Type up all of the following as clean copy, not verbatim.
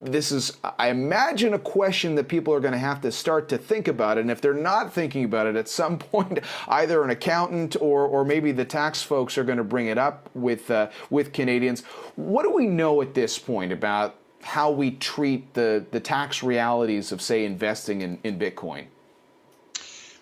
this is, I imagine, a question that people are going to have to start to think about. And if they're not thinking about it, at some point, either an accountant or maybe the tax folks are going to bring it up with Canadians. What do we know at this point about how we treat the tax realities of, say, investing in Bitcoin?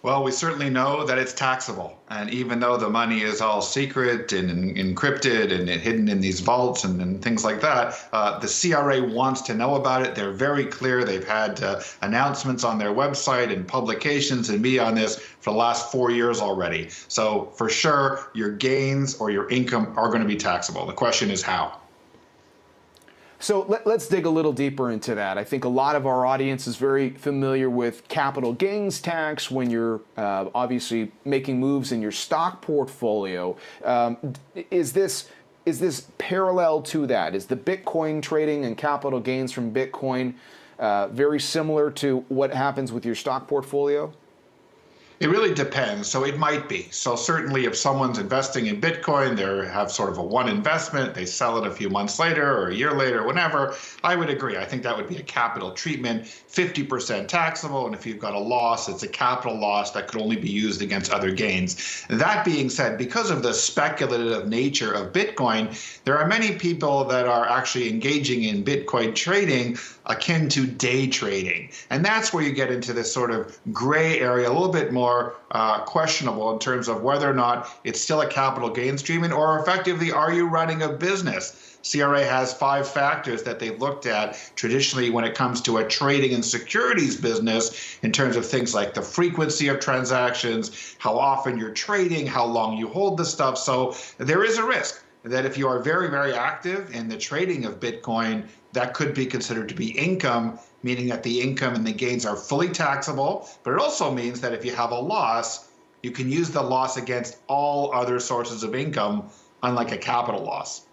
Well, we certainly know that it's taxable. And even though the money is all secret and encrypted and hidden in these vaults and things like that, the CRA wants to know about it. They're very clear. They've had announcements on their website and publications and media on this for the last 4 years already. So for sure, your gains or your income are going to be taxable. The question is how. So let's dig a little deeper into that. I think a lot of our audience is very familiar with capital gains tax when you're obviously making moves in your stock portfolio. Is this parallel to that? Is the Bitcoin trading and capital gains from Bitcoin very similar to what happens with your stock portfolio? It really depends. So it might be. So certainly if someone's investing in Bitcoin, they have sort of a one investment, they sell it a few months later or a year later, whenever, I would agree. I think that would be a capital treatment, 50% taxable. And if you've got a loss, it's a capital loss that could only be used against other gains. That being said, because of the speculative nature of Bitcoin, there are many people that are actually engaging in Bitcoin trading akin to day trading. And that's where you get into this sort of gray area, a little bit more questionable in terms of whether or not it's still a capital gains treatment, or effectively, are you running a business? CRA has 5 factors that they've looked at traditionally when it comes to a trading and securities business in terms of things like the frequency of transactions, how often you're trading, how long you hold the stuff. So there is a risk that if you are very, very active in the trading of Bitcoin, that could be considered to be income, meaning that the income and the gains are fully taxable. But it also means that if you have a loss, you can use the loss against all other sources of income, unlike a capital loss.